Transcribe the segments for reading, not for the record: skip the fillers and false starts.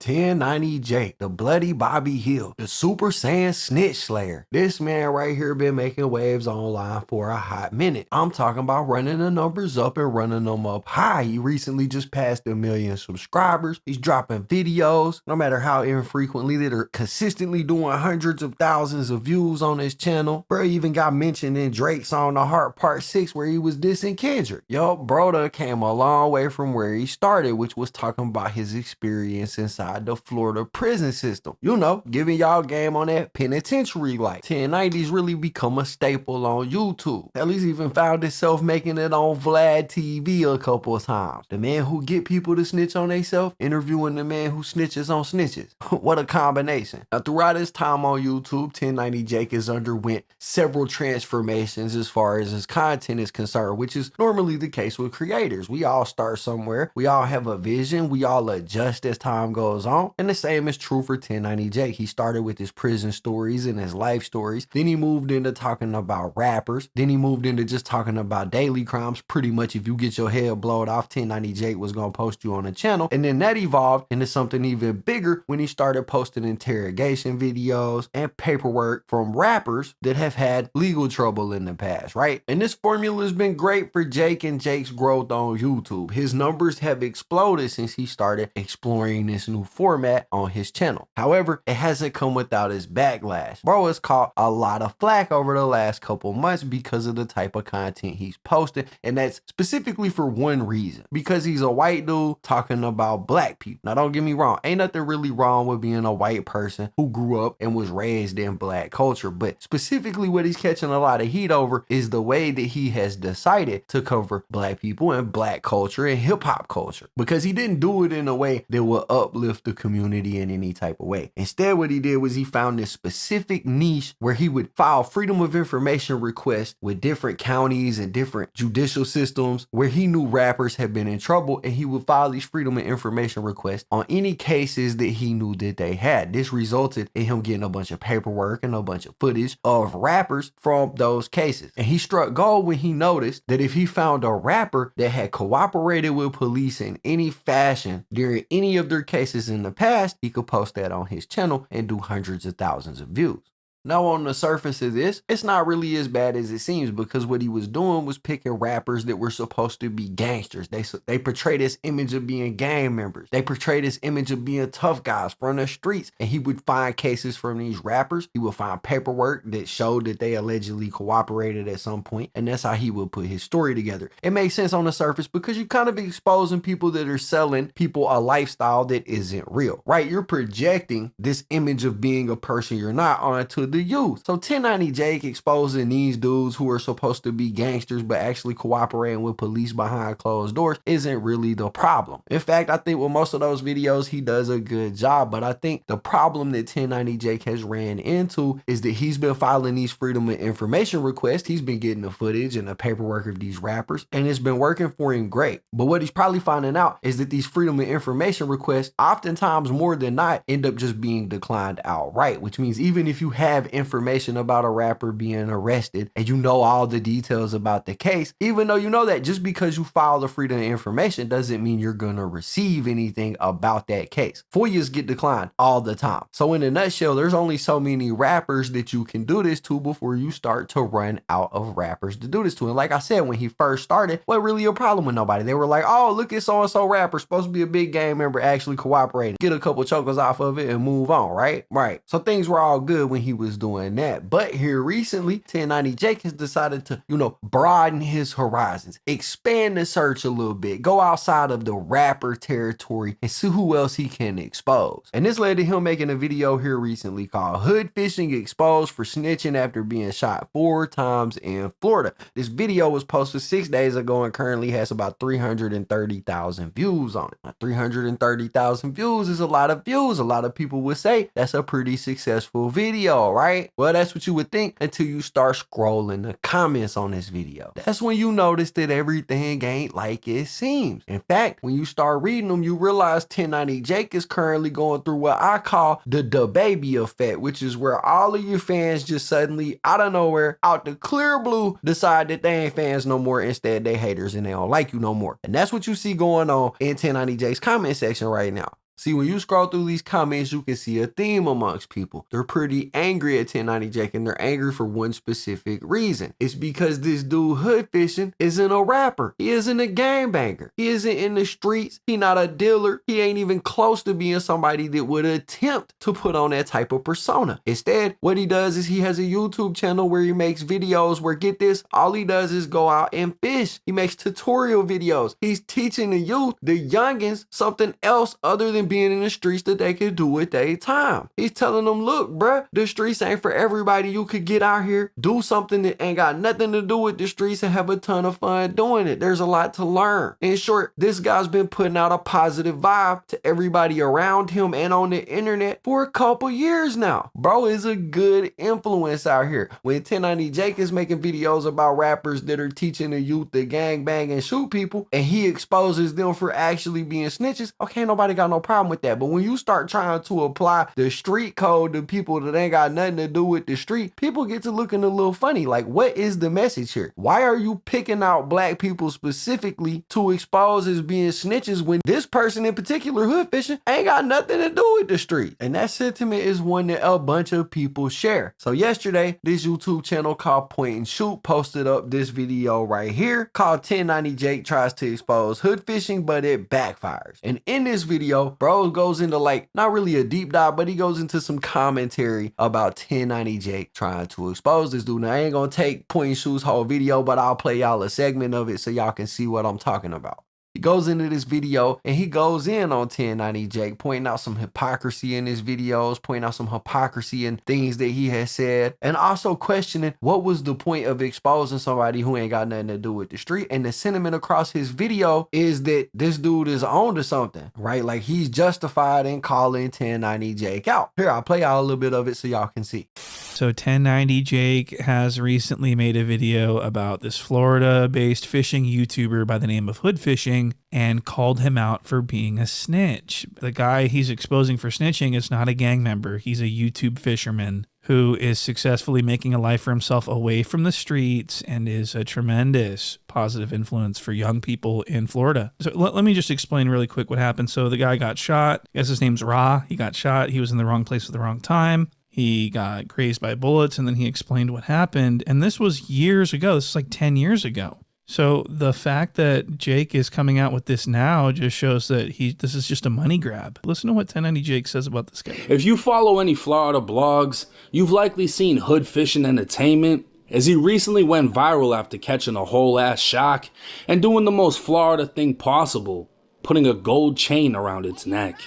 1090 Jake, the bloody Bobby Hill, the Super Saiyan Snitch Slayer. This man right here been making waves online for a hot minute. I'm talking about running the numbers up and running them up high. He recently just passed 1 million subscribers. He's dropping videos, no matter how infrequently, that are consistently doing hundreds of thousands of views on his channel. Bro even got mentioned in Drake's song The Heart Part 6 where he was dissing Kendrick. Yo, Broda came a long way from where he started, which was talking about his experience inside the Florida prison system. You know, giving y'all game on that penitentiary life. 1090's really become a staple on YouTube. At least even found itself making it on Vlad TV a couple of times. The man who get people to snitch on themselves, interviewing the man who snitches on snitches. What a combination. Now, throughout his time on YouTube, 1090 Jake has underwent several transformations as far as his content is concerned, which is normally the case with creators. We all start somewhere. We all have a vision. We all adjust as time goes on. And the same is true for 1090 Jake. He started with his prison stories and his life stories. Then he moved into talking about rappers. Then he moved into just talking about daily crimes. Pretty much if you get your head blown off, 1090 Jake was going to post you on the channel. And then that evolved into something even bigger when he started posting interrogation videos and paperwork from rappers that have had legal trouble in the past, right? And this formula has been great for Jake and Jake's growth on YouTube. His numbers have exploded since he started exploring this new format on his channel. However, it hasn't come without its backlash. Bro has caught a lot of flack over the last couple months because of the type of content he's posting, and that's specifically for one reason: because he's a white dude talking about black people. Now, don't get me wrong, ain't nothing really wrong with being a white person who grew up and was raised in black culture, but specifically what he's catching a lot of heat over is the way that he has decided to cover black people and black culture and hip-hop culture, because he didn't do it in a way that will uplift the community in any type of way. Instead, what he did was he found this specific niche where he would file freedom of information requests with different counties and different judicial systems where he knew rappers had been in trouble, and he would file these freedom of information requests on any cases that he knew that they had. This resulted in him getting a bunch of paperwork and a bunch of footage of rappers from those cases. And he struck gold when he noticed that if he found a rapper that had cooperated with police in any fashion during any of their cases in the past, he could post that on his channel and do hundreds of thousands of views. Now, on the surface of this, it's not really as bad as it seems, because what he was doing was picking rappers that were supposed to be gangsters. They portray this image of being gang members. They portray this image of being tough guys from the streets. And he would find cases from these rappers. He would find paperwork that showed that they allegedly cooperated at some point. And that's how he would put his story together. It makes sense on the surface because you're kind of exposing people that are selling people a lifestyle that isn't real, right? You're projecting this image of being a person you're not onto the youth. So 1090 Jake exposing these dudes who are supposed to be gangsters but actually cooperating with police behind closed doors isn't really the problem. In fact, I think with most of those videos he does a good job, but I think the problem that 1090 Jake has ran into is that he's been filing these freedom of information requests. He's been getting the footage and the paperwork of these rappers, and it's been working for him great. But what he's probably finding out is that these freedom of information requests oftentimes, more than not, end up just being declined outright, which means even if you have information about a rapper being arrested and you know all the details about the case, even though you know that, just because you file the freedom of information doesn't mean you're gonna receive anything about that case. FOIAs get declined all the time. So in a nutshell, there's only so many rappers that you can do this to before you start to run out of rappers to do this to. And like I said, when he first started, wasn't really a problem with nobody. They were like, oh, look at so-and-so rapper, supposed to be a big gang member, actually cooperating, get a couple chokers off of it and move on, right? So things were all good when he was doing that. But here recently, 1090 Jake has decided to, broaden his horizons, expand the search a little bit, go outside of the rapper territory and see who else he can expose. And this led to him making a video here recently called HoodFishing Exposed for Snitching After Being Shot 4 Times in Florida. This video was posted 6 days ago and currently has about 330,000 views on it. Now, 330,000 views is a lot of views. A lot of people would say that's a pretty successful video, right? Well, that's what you would think until you start scrolling the comments on this video. That's when you notice that everything ain't like it seems. In fact, when you start reading them, you realize 1090 Jake is currently going through what I call the baby effect, which is where all of your fans just suddenly, out of nowhere, out the clear blue, decide that they ain't fans no more. Instead, they haters and they don't like you no more. And that's what you see going on in 1090 Jake's comment section right now. See, when you scroll through these comments, you can see a theme amongst people. They're pretty angry at 1090 Jake, and they're angry for one specific reason. It's because this dude HoodFishing isn't a rapper. He isn't a gangbanger. He isn't in the streets. He not a dealer. He ain't even close to being somebody that would attempt to put on that type of persona. Instead, what he does is he has a YouTube channel where he makes videos where, get this, all he does is go out and fish. He makes tutorial videos. He's teaching the youth, the youngins, something else other than being in the streets that they can do with their time. He's telling them, look, bruh, the streets ain't for everybody. You could get out here, do something that ain't got nothing to do with the streets and have a ton of fun doing it. There's a lot to learn. In short, this guy's been putting out a positive vibe to everybody around him and on the internet for a couple years now. Bro is a good influence out here. When 1090 Jake is making videos about rappers that are teaching the youth to gang bang and shoot people, and he exposes them for actually being snitches, okay, nobody got no problem with that. But when you start trying to apply the street code to people that ain't got nothing to do with the street, people get to looking a little funny. Like, what is the message here? Why are you picking out black people specifically to expose as being snitches when this person in particular, HoodFishing, ain't got nothing to do with the street? And that sentiment is one that a bunch of people share. So yesterday, this YouTube channel called Point and Shoot posted up this video right here called 1090 Jake tries to expose HoodFishing, but it backfires. And in this video, bro goes into, like, not really a deep dive, but he goes into some commentary about 1090 Jake trying to expose this dude. Now, I ain't gonna take Point and Shoot's whole video, but I'll play y'all a segment of it so y'all can see what I'm talking about. He goes into this video and he goes in on 1090 Jake, pointing out some hypocrisy in his videos, pointing out some hypocrisy in things that he has said, and also questioning what was the point of exposing somebody who ain't got nothing to do with the street. And the sentiment across his video is that this dude is on to something, right? Like, he's justified in calling 1090 Jake out. Here, I'll play out a little bit of it so y'all can see. So 1090 Jake has recently made a video about this Florida-based fishing YouTuber by the name of HoodFishing and called him out for being a snitch. The guy he's exposing for snitching is not a gang member. He's a YouTube fisherman who is successfully making a life for himself away from the streets and is a tremendous positive influence for young people in Florida. So let me just explain really quick what happened. So the guy got shot. I guess his name's Ra. He got shot. He was in the wrong place at the wrong time. He got grazed by bullets, and then he explained what happened. And this was years ago. This is like 10 years ago. So the fact that Jake is coming out with this now just shows that this is just a money grab. Listen to what 1090 Jake says about this guy. If you follow any Florida blogs, you've likely seen HoodFishing Entertainment, as he recently went viral after catching a whole ass shark and doing the most Florida thing possible, putting a gold chain around its neck.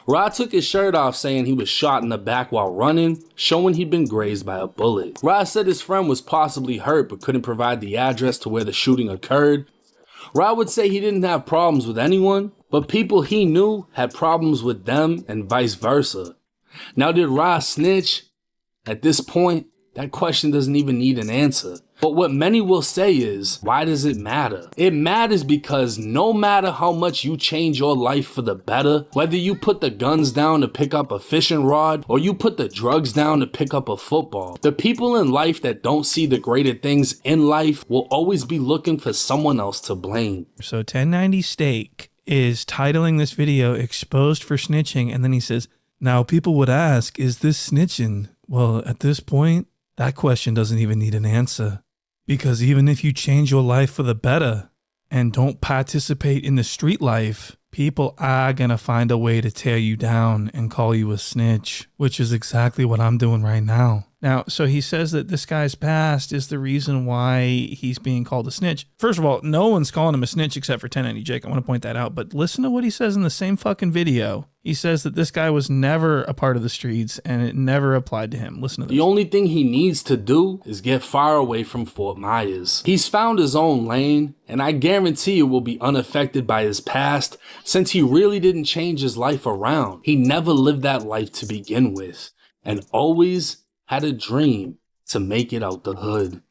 Ra took his shirt off saying he was shot in the back while running, showing he'd been grazed by a bullet. Ra said his friend was possibly hurt but couldn't provide the address to where the shooting occurred. Ra would say he didn't have problems with anyone, but people he knew had problems with them and vice versa. Now, did Ra snitch? At this point, that question doesn't even need an answer. But what many will say is, why does it matter? It matters because no matter how much you change your life for the better, whether you put the guns down to pick up a fishing rod or you put the drugs down to pick up a football, the people in life that don't see the greater things in life will always be looking for someone else to blame. So 1090 Steak is titling this video Exposed for Snitching, and then he says, now people would ask, is this snitching? Well, at this point, that question doesn't even need an answer. Because even if you change your life for the better and don't participate in the street life, people are going to find a way to tear you down and call you a snitch, which is exactly what I'm doing right now. Now, so he says that this guy's past is the reason why he's being called a snitch. First of all, no one's calling him a snitch except for 1090 Jake. I want to point that out. But listen to what he says in the same fucking video. He says that this guy was never a part of the streets and it never applied to him. Listen to this. The only thing he needs to do is get far away from Fort Myers. He's found his own lane, and I guarantee it will be unaffected by his past since he really didn't change his life around. He never lived that life to begin with and always had a dream to make it out the hood.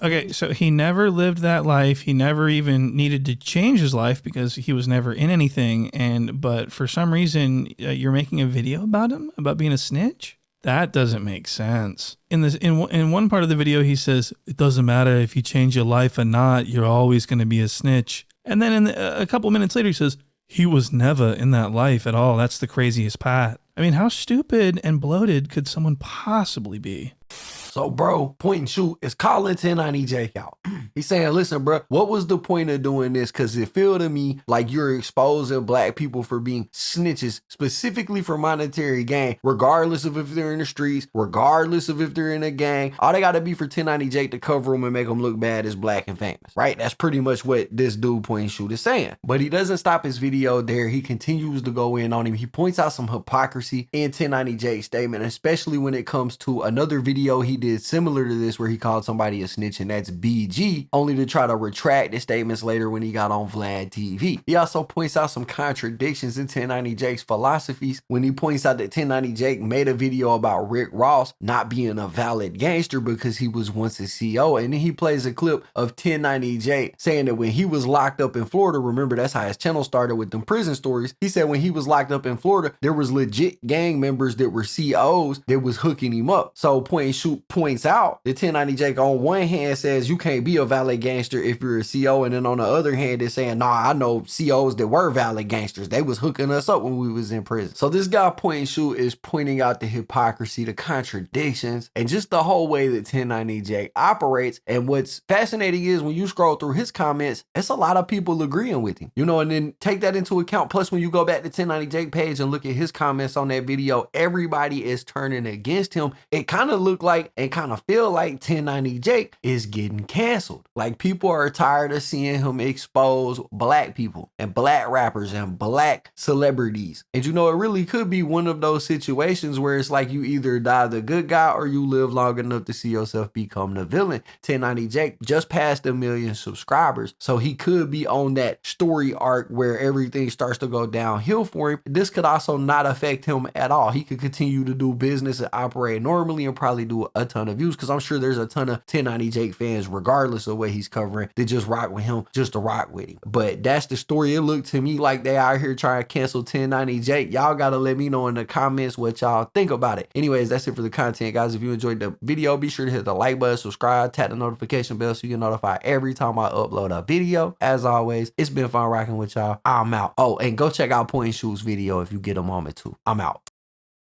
Okay, so he never lived that life. He never even needed to change his life because he was never in anything. But for some reason, you're making a video about him, about being a snitch? That doesn't make sense. In one part of the video, he says, it doesn't matter if you change your life or not, you're always going to be a snitch. And then a couple minutes later, he says, He was never in that life at all. That's the craziest part. I mean, how stupid and bloated could someone possibly be? So, bro, point and shoot is calling 1090 Jake out. He's saying, listen, bro, what was the point of doing this? Because it feel to me like you're exposing black people for being snitches, specifically for monetary gain, regardless of if they're in the streets, regardless of if they're in a gang. All they got to be for 1090 Jake to cover them and make them look bad is black and famous, right? That's pretty much what this dude point and shoot is saying. But he doesn't stop his video there. He continues to go in on him. He points out some hypocrisy in 1090 Jake's statement, especially when it comes to another video he did similar to this where he called somebody a snitch, and that's BG, only to try to retract his statements later when he got on Vlad TV. He also points out some contradictions in 1090 Jake's philosophies when he points out that 1090 Jake made a video about Rick Ross not being a valid gangster because he was once a CO, and then he plays a clip of 1090 Jake saying that when he was locked up in Florida, remember that's how his channel started with them prison stories, he said when he was locked up in Florida, there was legit gang members that were COs that was hooking him up. So point and shoot points out that 1090 Jake on one hand says you can't be a valid gangster if you're a CO, and then on the other hand is saying, nah, I know COs that were valid gangsters. They was hooking us up when we was in prison. So this guy point and shoot is pointing out the hypocrisy, the contradictions, and just the whole way that 1090 Jake operates. And what's fascinating is when you scroll through his comments, it's a lot of people agreeing with him, you know, and then take that into account. Plus, when you go back to 1090 Jake page and look at his comments on that video, everybody is turning against him. It kind of looked like and kind of feel like 1090 Jake is getting canceled. Like people are tired of seeing him expose black people and black rappers and black celebrities. And you know, it really could be one of those situations where it's like you either die the good guy or you live long enough to see yourself become the villain. 1090 Jake just passed 1 million subscribers, so he could be on that story arc where everything starts to go downhill for him. This could also not affect him at all. He could continue to do business and operate normally and probably do a ton of views, because I'm sure there's a ton of 1090 Jake fans, regardless of what he's covering, that just rock with him just to rock with him. But that's the story. It looked to me like they out here trying to cancel 1090 Jake. Y'all gotta let me know in the comments what y'all think about it. Anyways, that's it for the content, guys. If you enjoyed the video, be sure to hit the like button, subscribe, tap the notification bell so you get notified every time I upload a video. As always, it's been fun rocking with y'all. I'm out. Oh, and go check out Point and Shoot's video if you get a moment to. I'm out.